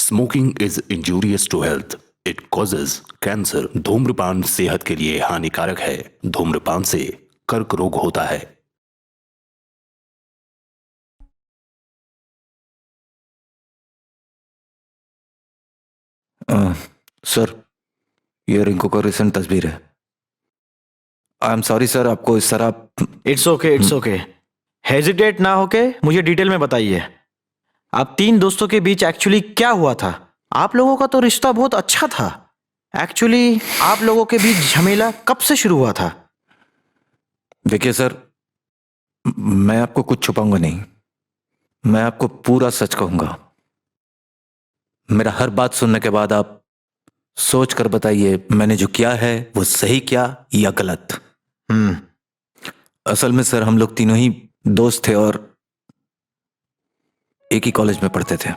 Smoking is injurious to health, it causes cancer. धूम्रपान सेहत के लिए हानिकारक है। धूम्रपान से कर्क रोग होता है। सर, ये रिंकू का रिसेंट तस्वीर है। आई एम सॉरी सर, आपको इस तरह। It's okay. हेजिटेट ना होके मुझे डिटेल में बताइए। आप तीन दोस्तों के बीच एक्चुअली क्या हुआ था? आप लोगों का तो रिश्ता बहुत अच्छा था। एक्चुअली आप लोगों के बीच झमेला कब से शुरू हुआ था? देखिए सर, मैं आपको कुछ छुपाऊंगा नहीं। मैं आपको पूरा सच कहूंगा। मेरा हर बात सुनने के बाद आप सोच कर बताइए, मैंने जो किया है वो सही किया या गलत। असल में सर, हम लोग तीनों ही दोस्त थे और एक ही कॉलेज में पढ़ते थे।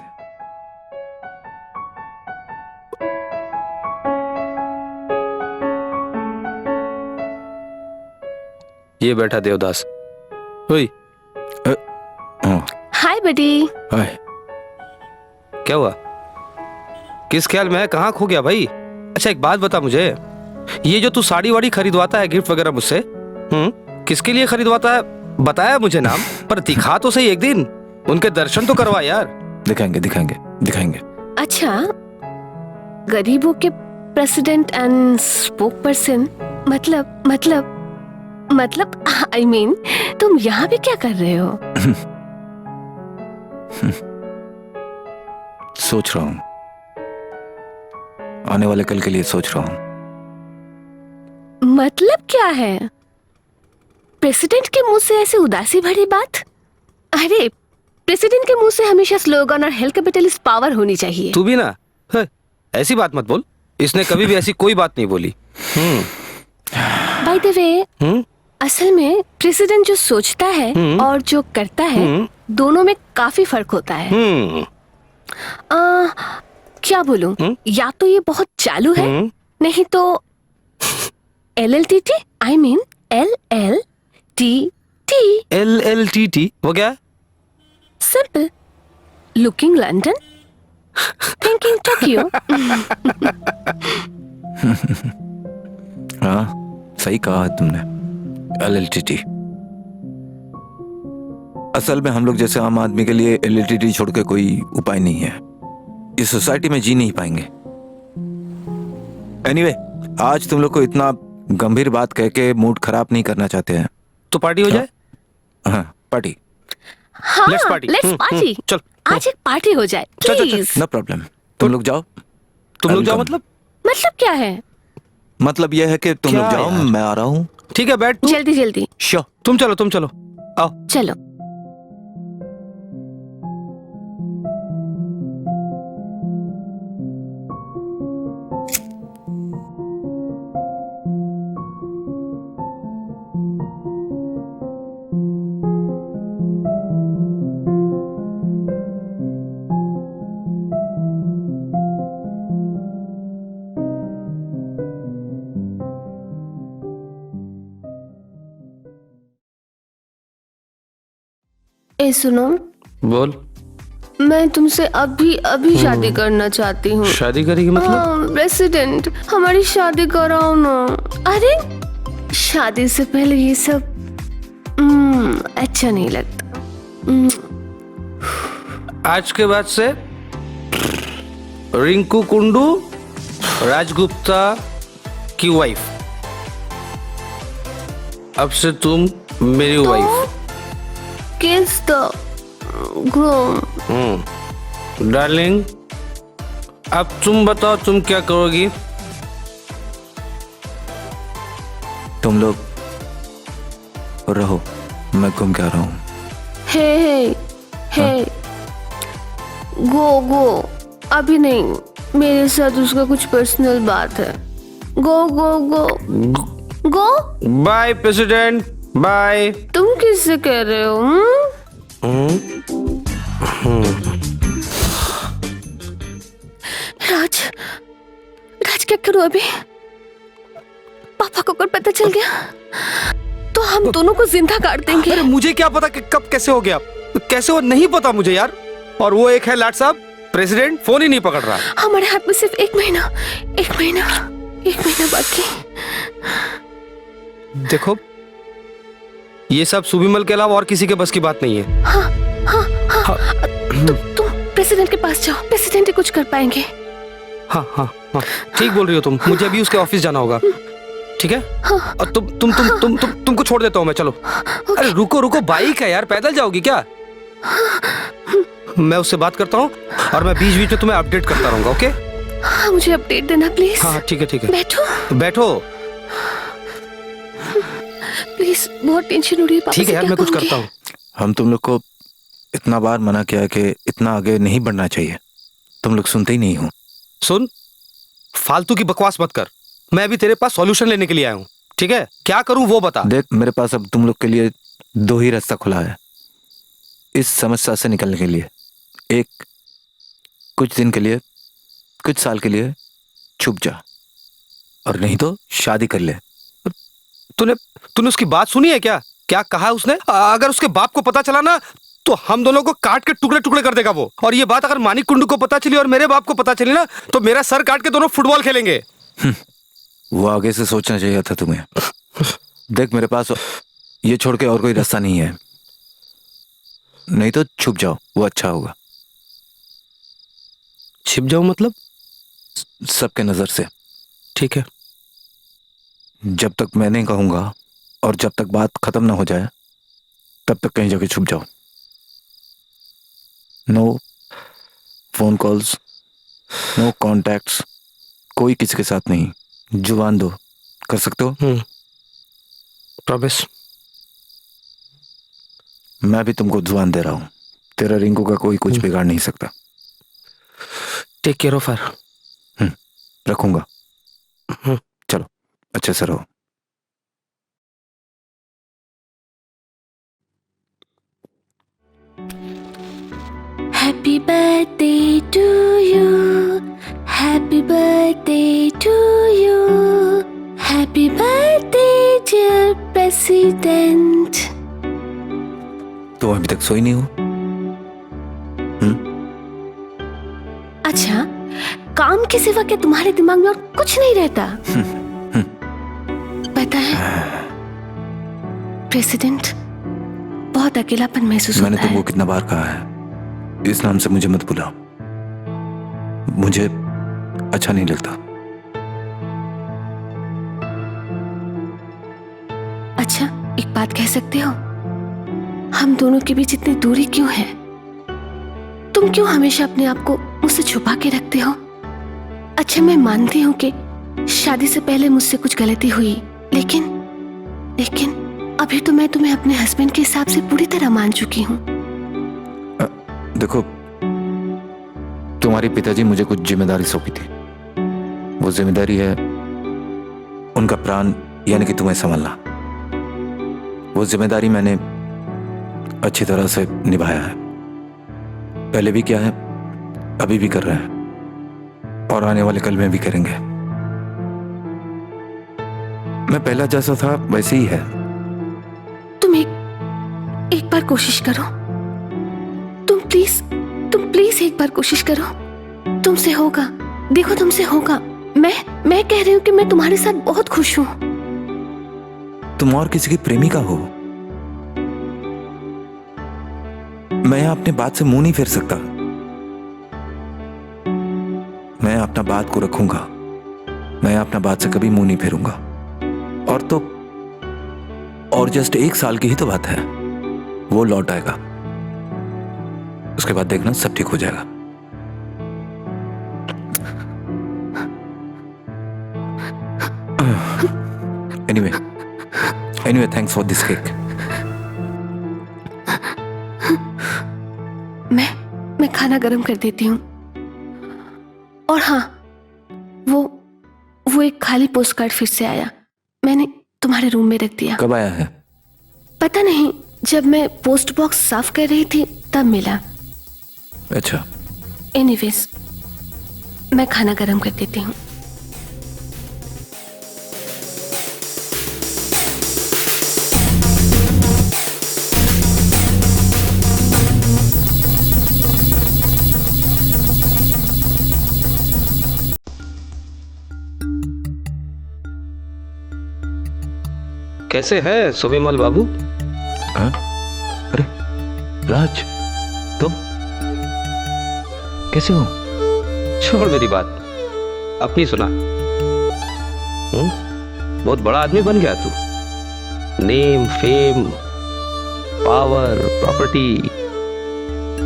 ये बैठा देवदास। ओए, हाय बडी। हाय। क्या हुआ? किस ख्याल में है? कहाँ खो गया भाई? अच्छा एक बात बता मुझे, ये जो तू साड़ी वाड़ी खरीदवाता है, गिफ्ट वगैरह मुझसे, किसके लिए खरीदवाता है? बताया मुझे नाम, पर दिखा तो सही एक दिन। उनके दर्शन तो करवा यार। दिखाएंगे। अच्छा, गरीबों के प्रेसिडेंट एंड स्पोक पर्सन, मतलब आई मीन तुम यहाँ पे क्या कर रहे हो? सोच रहा हूं, आने वाले कल के लिए सोच रहा हूं। मतलब क्या है? प्रेसिडेंट के मुंह से ऐसे उदासी भरी बात? अरे, प्रेसिडेंट के मुंह से हमेशा स्लोगन और हेल कैपिटलिस्ट पावर होनी चाहिए। तू भी ना ऐसी बात मत बोल। इसने कभी भी ऐसी कोई बात नहीं बोली। बाय द वे, असल में प्रेसिडेंट जो सोचता है और जो करता है, दोनों में काफी फर्क होता है। क्या बोलूं? या तो ये बहुत चालू है, नहीं तो LLTT, I mean LLTT। LLTT वो क्या है? Simple, looking London, thinking Tokyo. हाँ, सही कहा तुमने, LLTT। असल में हम लोग जैसे आम आदमी के लिए LLTT छोड़ के कोई उपाय नहीं है। इस सोसाइटी में जी नहीं पाएंगे। एनीवे, आज तुम लोग को इतना गंभीर बात कह के मूड खराब नहीं करना चाहते हैं, तो पार्टी हो जाए। हाँ, पार्टी। हाँ, Let's party। चल, आज एक पार्टी हो जाए प्लीज। नो प्रॉब्लम, तुम लोग जाओ। तुम लोग जाओ मतलब क्या है? मतलब यह है कि तुम क्या लोग जाओ, यार? मैं आ रहा हूँ। ठीक है, बैठ तू। जल्दी श्योर। तुम चलो आओ। चलो। ए सुनो, बोल। मैं तुमसे अभी शादी करना चाहती हूँ। शादी करेगी मतलब? हाँ, प्रेसिडेंट, हमारी शादी कराओ ना। अरे, शादी से पहले ये सब अच्छा नहीं लगता। आज के बाद से रिंकू कुंडू राजगुप्ता की वाइफ। अब से तुम मेरी वाइफ। किस द ग्रूम। डार्लिंग, अब तुम बताओ तुम क्या करोगी? तुम लोग रहो, मैं घूम के आ रहा हूँ। हे, गो, अभी नहीं, मेरे साथ उसका कुछ पर्सनल बात है। गो। Bye president, bye. तुम किससे कह रहे हो? राज क्या करूं अभी? पापा को अगर पता चल गया तो हम दोनों को जिंदा काट देंगे। अरे मुझे क्या पता कि कब कैसे हो गया, कैसे हो नहीं पता मुझे यार। और वो एक है लाट साहब, प्रेसिडेंट फोन ही नहीं पकड़ रहा। हमारे हाथ में सिर्फ एक महीना बाकी। देखो, ये सब सुविमल के अलावा और किसी के बस की बात नहीं है। तुम प्रेसिडेंट के पास जाओ, प्रेसिडेंट ही कुछ कर पाएंगे। हाँ हाँ हाँ, ठीक बोल रही हो तुम। मुझे अभी उसके ऑफिस जाना होगा, ठीक है? और तुमको छोड़ देता हूँ मैं, चलो। अरे रुको, बाइक है यार, पैदल जाओगी क्या? मैं उससे बात करता हूँ और मैं बीच बीच में तुम्हें अपडेट करता रहूंगा, ओके? हाँ, मुझे अपडेट देना प्लीज। हाँ ठीक है। बैठो। प्लीज, बहुत टेंशन हो रही है पापा। ठीक है यार, मैं कुछ करता हूँ। हम तुम लोग को इतना बार मना किया कि इतना आगे नहीं बढ़ना चाहिए, तुम लोग सुनते ही नहीं हो। सुन, फालतू की बकवास मत कर। मैं अभी तेरे पास सॉल्यूशन लेने के लिए आया हूँ, ठीक है? क्या करूँ वो बता। देख, मेरे पास अब तुम लोग के लिए दो ही रास्ता खुला है इस समस्या से निकलने के लिए। एक, कुछ दिन के लिए, कुछ साल के लिए छुप जा, और नहीं तो शादी कर ले। तूने उसकी बात सुनी है क्या? क्या कहा उसने? अगर उसके बाप को पता चला ना तो हम दोनों को काट के टुकड़े टुकड़े कर देगा वो। और ये बात अगर मानिक कुंडू को पता चली और मेरे बाप को पता चली ना तो मेरा सर काट के दोनों फुटबॉल खेलेंगे। वो आगे से सोचना चाहिए था तुम्हें। देख, मेरे पास ये छोड़ के और कोई रास्ता नहीं है, नहीं तो छुप जाओ, वो अच्छा होगा। छिप जाऊं मतलब? सबके नजर से। ठीक है। जब तक मैं नहीं कहूंगा और जब तक बात खत्म ना हो जाए तब तक कहीं जगह छुप जाओ। No phone calls, no contacts, कोई किसी के साथ नहीं। जुबान दो, कर सकते हो? प्रॉमिस। मैं भी तुमको जुबान दे रहा हूं, तेरा रिंकू का कोई कुछ बिगाड़ नहीं सकता। Take care of her. रखूंगा। चलो, अच्छे से रहो। Happy birthday to you. Happy birthday to you. Happy birthday dear President. तो अभी तक सोई नहीं हो? अच्छा, काम के सिवा क्या तुम्हारे दिमाग में और कुछ नहीं रहता? पता है प्रेसिडेंट, बहुत अकेलापन महसूस होता है। मैंने तुमको कितना बार कहा है, इस नाम से मुझे मत बुलाओ, मुझे अच्छा नहीं लगता। अच्छा, एक बात कह सकते हो? हम दोनों के बीच इतनी दूरी क्यों है? तुम क्यों हमेशा अपने आप को मुझसे छुपा के रखते हो? अच्छा, मैं मानती हूँ कि शादी से पहले मुझसे कुछ गलती हुई, लेकिन अभी तो मैं तुम्हें अपने हस्बैंड के हिसाब से पूरी तरह मान चुकी हूँ। देखो, तुम्हारे पिताजी मुझे कुछ जिम्मेदारी सौंपी थी। वो जिम्मेदारी है उनका प्राण यानी कि तुम्हें संभालना। वो जिम्मेदारी मैंने अच्छी तरह से निभाया है। पहले भी किया है, अभी भी कर रहे हैं और आने वाले कल में भी करेंगे। मैं पहला जैसा था वैसे ही है। तुम एक बार कोशिश करो। तुम प्लीज एक बार कोशिश करो। तुमसे होगा, देखो तुमसे होगा। मैं कह रही हूँ कि मैं तुम्हारे साथ बहुत खुश हूँ। तुम और किसी की प्रेमिका हो। मैं यहाँ अपने बात से मुंह नहीं फेर सकता। मैं अपना बात को रखूंगा। मैं अपना बात से कभी मुंह नहीं फेरूंगा। और जस्ट 1 साल की ही तो बात है, वो लौट आएगा। उसके बाद देखना सब ठीक हो जाएगा। Anyway, thanks for this cake. मैं खाना गर्म कर देती हूँ। और हाँ, वो एक खाली पोस्ट कार्ड फिर से आया। मैंने तुम्हारे रूम में रख दिया। कब आया है? पता नहीं, जब मैं पोस्ट बॉक्स साफ कर रही थी तब मिला। अच्छा। एनीवेज, मैं खाना गर्म कर देती हूँ। कैसे हैं सुविमल बाबू? हाँ? अरे राज, तुम कैसे हो? छोड़ मेरी बात, अपनी सुना। बहुत बड़ा आदमी बन गया तू। Name, fame, power, property.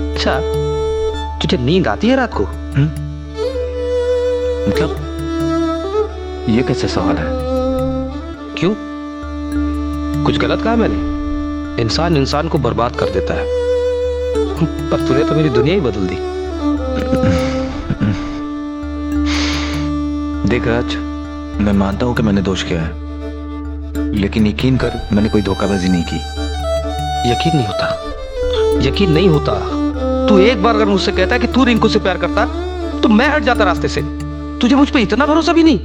अच्छा, तुझे नींद आती है रात को? मतलब ये कैसे सवाल है? क्यों? कुछ गलत कहा मैंने? इंसान इंसान को बर्बाद कर देता है, पर तूने तो मेरी दुनिया ही बदल दी। देख राज, मैं मानता हूं कि मैंने दोष किया है, लेकिन यकीन कर मैंने कोई धोखाबाजी नहीं की। यकीन नहीं होता, यकीन नहीं होता। तू एक बार अगर मुझसे कहता है कि तू रिंकू से प्यार करता, तो मैं हट जाता रास्ते से। तुझे मुझ पे इतना भरोसा भी नहीं?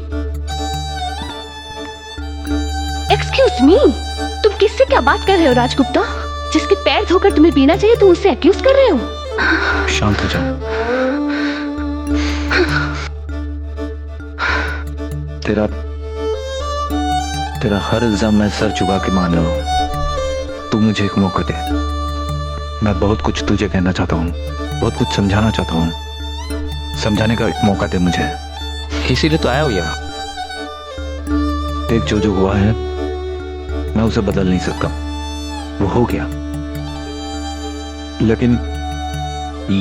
एक्सक्यूज मी, तुम किससे क्या बात कर रहे हो राजगुप्ता? जिसके पैर धोकर तुम्हें पीना चाहिए तुम उससे एक्यूज कर रहे हो? शांत हो जा। तेरा हर इल्जाम मैं सर झुका के मान रहा हूं। तू मुझे एक मौका दे। मैं बहुत कुछ तुझे कहना चाहता हूं, बहुत कुछ समझाना चाहता हूं। समझाने का एक मौका दे मुझे। इसीलिए तो आया हूं यहाँ। देख, जो हुआ है मैं उसे बदल नहीं सकता, वो हो गया। लेकिन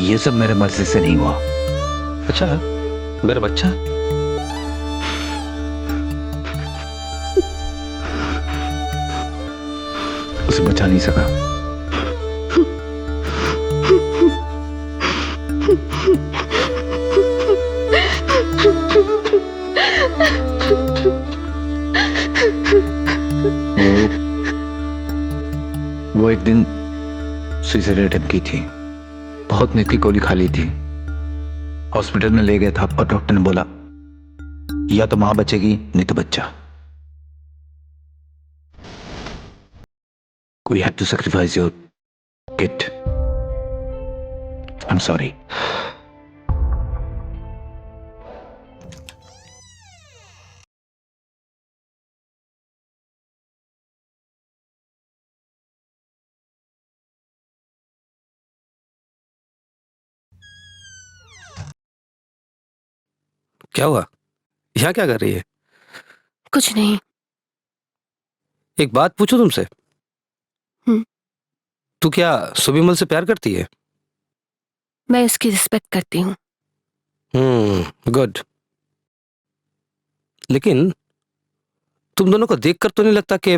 ये सब मेरे मर्जी से नहीं हुआ। अच्छा, मेरा बच्चा उसे बचा नहीं सका। वो एक दिन सुसाइड अटेम्प्ट की थी। बहुत नीत की गोली खा ली थी। हॉस्पिटल में ले गया था और डॉक्टर ने बोला या तो मां बचेगी नहीं तो बच्चा। We had to sacrifice your kid. I'm sorry. क्या हुआ? यहाँ क्या कर रही है? कुछ नहीं। एक बात पूछूं तुमसे? तू क्या सुविमल से प्यार करती है? मैं उसकी रिस्पेक्ट करती हूँ। गुड। लेकिन तुम दोनों को देखकर तो नहीं लगता कि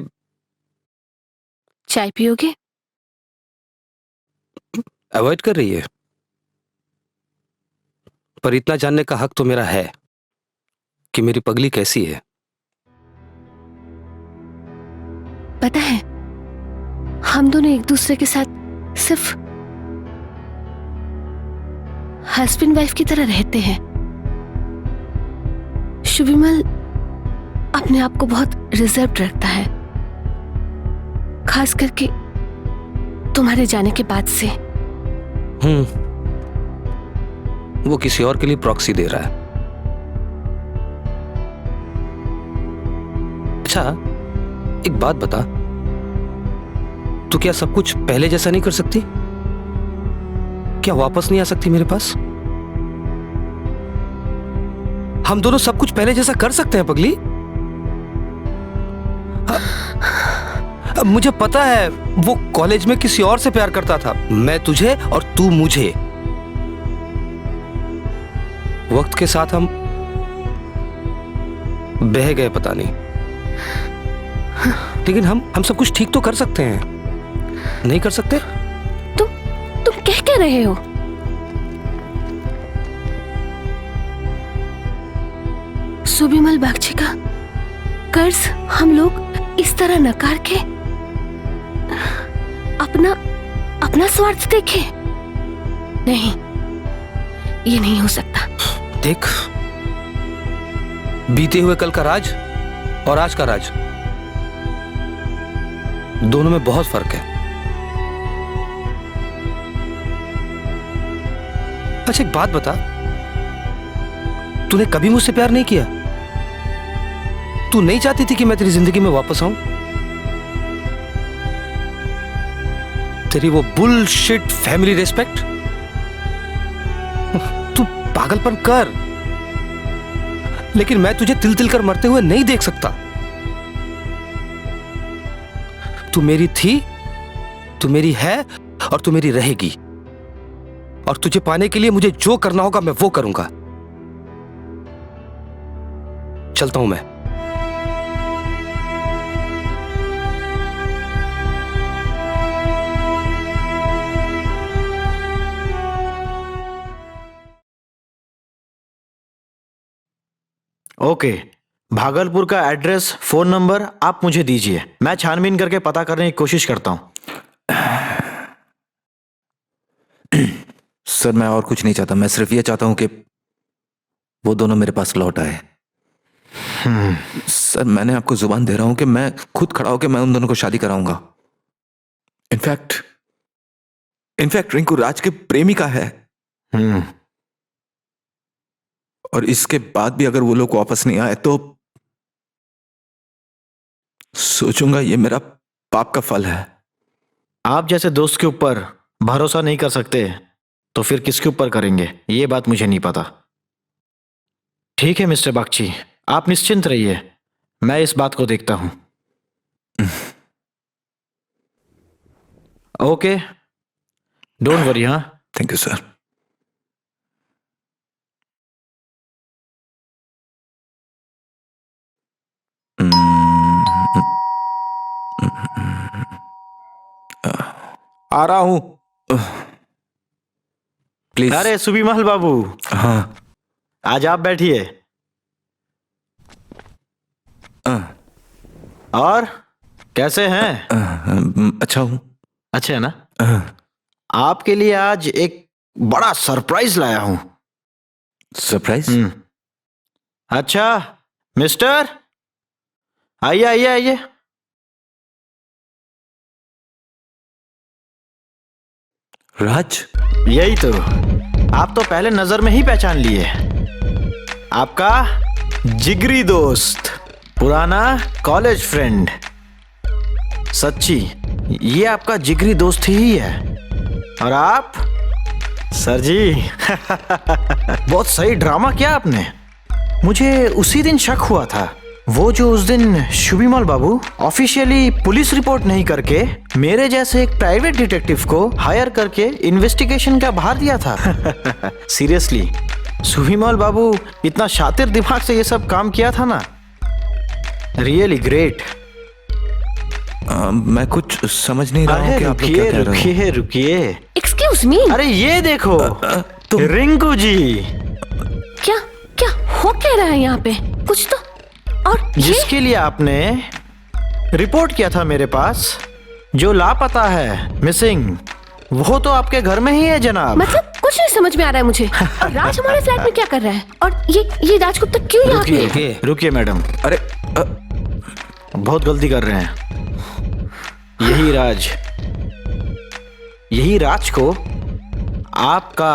चाय पियोगे? अवॉइड कर रही है? पर इतना जानने का हक तो मेरा है कि मेरी पगली कैसी है। पता है, हम दोनों एक दूसरे के साथ सिर्फ हस्बैंड वाइफ की तरह रहते हैं। शुभिमल अपने आप को बहुत रिजर्व रखता है, खास करके तुम्हारे जाने के बाद से। वो किसी और के लिए प्रॉक्सी दे रहा है। अच्छा, एक बात बता, तू क्या सब कुछ पहले जैसा नहीं कर सकती? क्या वापस नहीं आ सकती मेरे पास? हम दोनों सब कुछ पहले जैसा कर सकते हैं पगली। अब मुझे पता है वो कॉलेज में किसी और से प्यार करता था, मैं तुझे और तू मुझे। वक्त के साथ हम बह गए पता नहीं, लेकिन हम सब कुछ ठीक तो कर सकते हैं, नहीं कर सकते? तुम कह क्या रहे हो? सुविमल बागची का कर्ज हम लोग इस तरह नकार के अपना स्वार्थ देखे? नहीं, ये नहीं हो सकता। देख, बीते हुए कल का राज और आज का राज, दोनों में बहुत फर्क है। अच्छा, एक बात बता, तूने कभी मुझसे प्यार नहीं किया? तू नहीं चाहती थी कि मैं तेरी जिंदगी में वापस आऊं? तेरी वो बुलशिट फैमिली रिस्पेक्ट। तू पागलपन कर, लेकिन मैं तुझे तिल तिल कर मरते हुए नहीं देख सकता। तू मेरी थी, तू मेरी है और तू मेरी रहेगी। और तुझे पाने के लिए मुझे जो करना होगा मैं वो करूंगा। चलता हूं मैं। ओके, भागलपुर का एड्रेस, फोन नंबर आप मुझे दीजिए, मैं छानबीन करके पता करने की कोशिश करता हूं। सर मैं और कुछ नहीं चाहता, मैं सिर्फ ये चाहता हूं कि वो दोनों मेरे पास लौट आए। सर मैंने आपको जुबान दे रहा हूं कि मैं खुद खड़ा होकर मैं उन दोनों को शादी कराऊंगा। इनफैक्ट रिंकू राज के प्रेमिका है। और इसके बाद भी अगर वो लोग वापस नहीं आए तो सोचूंगा ये मेरा पाप का फल है। आप जैसे दोस्त के ऊपर भरोसा नहीं कर सकते तो फिर किसके ऊपर करेंगे, ये बात मुझे नहीं पता। ठीक है मिस्टर बागची, आप निश्चिंत रहिए, मैं इस बात को देखता हूं। Okay, don't worry. हाँ, थैंक यू सर। आ रहा हूं प्लीज। अरे सुबीमल बाबू, हाँ आज आप बैठिए। और कैसे हैं? अच्छा हूं। अच्छा है ना? आपके लिए आज एक बड़ा सरप्राइज लाया हूं। सरप्राइज? अच्छा मिस्टर, आइए आइए आइए। राज? यही तो, आप तो पहले नजर में ही पहचान लिए। आपका जिगरी दोस्त, पुराना कॉलेज फ्रेंड। सच्ची ये आपका जिगरी दोस्त ही है। और आप सर जी बहुत सही ड्रामा किया आपने। मुझे उसी दिन शक हुआ था, वो जो उस दिन शुभीमल बाबू ऑफिशियली पुलिस रिपोर्ट नहीं करके मेरे जैसे एक प्राइवेट डिटेक्टिव को हायर करके इन्वेस्टिगेशन का भार दिया था। सीरियसली शुभीमल बाबू इतना शातिर दिमाग से ये सब काम किया था ना, रियली ग्रेट। मैं कुछ समझ नहीं रहा हूँ कि आप लोग क्या कह रहे हो। रुकिए। Excuse me. अरे ये देखो रिंकू जी। क्या क्या हो क्या रहा है यहाँ पे? कुछ तो। और जिसके लिए आपने रिपोर्ट किया था मेरे पास, जो लापता है, मिसिंग, वो तो आपके घर में ही है जनाब। मतलब कुछ नहीं समझ में आ रहा है मुझे। और राज हमारे फ्लैट में क्या कर रहा है? और ये राजगुप्ता क्यों यहाँ पे है? रुकिए मैडम। अरे बहुत गलती कर रहे हैं। यही राज को आपका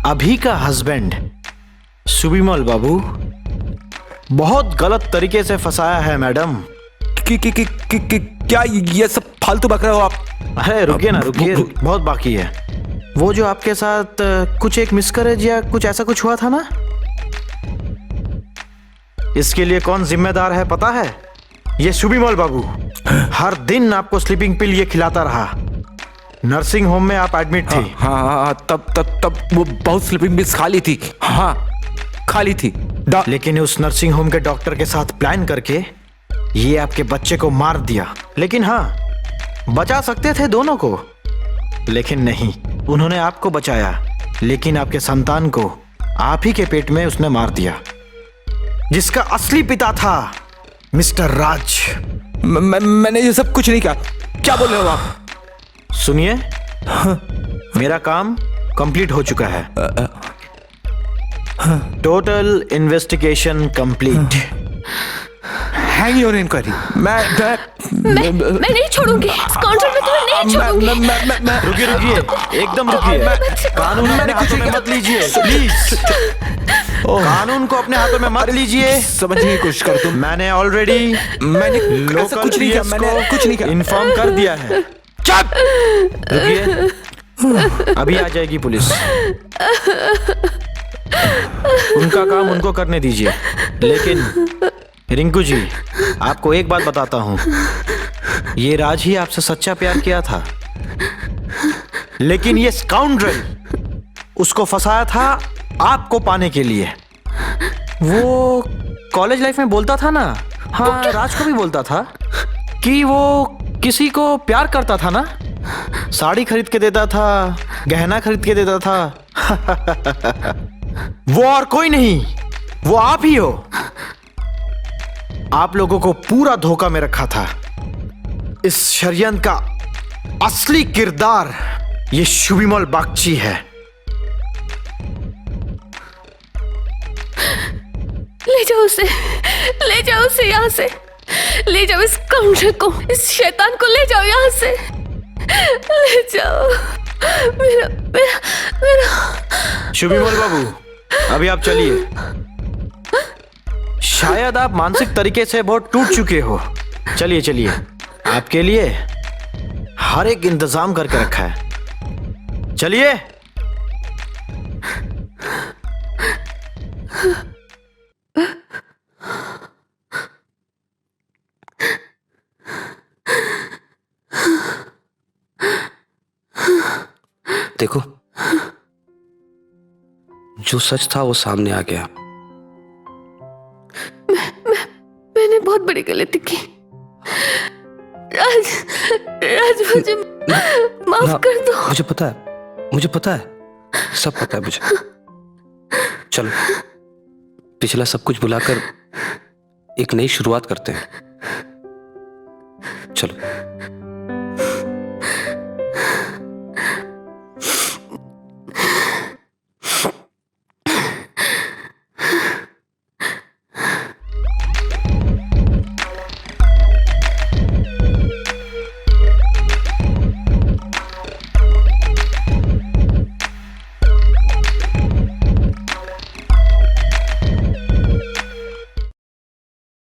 अभी का हस्बैंड शुभीमल बाबू बहुत गलत तरीके से फंसाया है मैडम। क्या ये सब फालतू बक रहे हो आप? अरे रुकिए ना, रुकिए, बहुत बाकी है। वो जो आपके साथ कुछ एक मिसकैरेज या कुछ ऐसा कुछ हुआ था ना, इसके लिए कौन जिम्मेदार है पता है? ये शुभीमल बाबू। हर दिन आपको स्लीपिंग पिल ये खिलाता रहा। नर्सिंग होम में आप एडमिट थे। हाँ, तब वो बहुत स्लीपिंग पिल्स खाली थी। हाँ खाली थी। लेकिन उस नर्सिंग होम के डॉक्टर के साथ प्लान करके ये आपके बच्चे को मार दिया। लेकिन हाँ, बचा सकते थे दोनों को, लेकिन नहीं, उन्होंने आपको बचाया, लेकिन आपके संतान को आप ही के पेट में उसने मार दिया, जिसका असली पिता था मिस्टर राज। मैंने ये सब कुछ नहीं किया। क्या बोल रहे हो आप? सुनिए, मेरा काम कंप्लीट हो चुका है। Total investigation complete. Hang your enquiry. मैं नहीं छोड़ूंगी। इस कॉन्ट्रैक्ट में तुम्हें नहीं छोड़ूंगी। रुकिए, एकदम रुकिए। कानून अपने हाथों में मत लीजिए प्लीज। कानून को अपने हाथों में मत लीजिए। समझने की कोशिश कर तुम। मैंने ऑलरेडी ऐसा कुछ नहीं किया। मैंने कुछ नहीं किया। इन्फॉर्म कर दिया है। चुप! रुकिए, अभी आ जाएगी पुलिस। उनका काम उनको करने दीजिए। लेकिन रिंकू जी, आपको एक बात बताता हूं, ये राज ही आपसे सच्चा प्यार किया था, लेकिन ये स्काउंड्रल उसको फंसाया था आपको पाने के लिए। वो कॉलेज लाइफ में बोलता था ना, हाँ राज को भी बोलता था कि वो किसी को प्यार करता था ना, साड़ी खरीद के देता था, गहना खरीद के देता था। वो और कोई नहीं, वो आप ही हो। आप लोगों को पूरा धोखा में रखा था। इस षड्यंत्र का असली किरदार ये शुभिमल बागची है। ले जाओ उसे, ले जाओ उसे यहाँ से, ले जाओ इस काउंटर को, इस शैतान को ले जाओ यहाँ से, ले जाओ। मेरा मेरा मेरा शुभिमल बाबू, अभी आप चलिए। शायद आप मानसिक तरीके से बहुत टूट चुके हो। चलिए चलिए, आपके लिए हर एक इंतजाम करके रखा है। चलिए। देखो, जो सच था वो सामने आ गया। मैंने बहुत बड़ी गलती की। राज, राज मुझे माफ कर दो। मुझे पता है, सब पता है मुझे। चलो, पिछला सब कुछ भुलाकर एक नई शुरुआत करते हैं। चलो।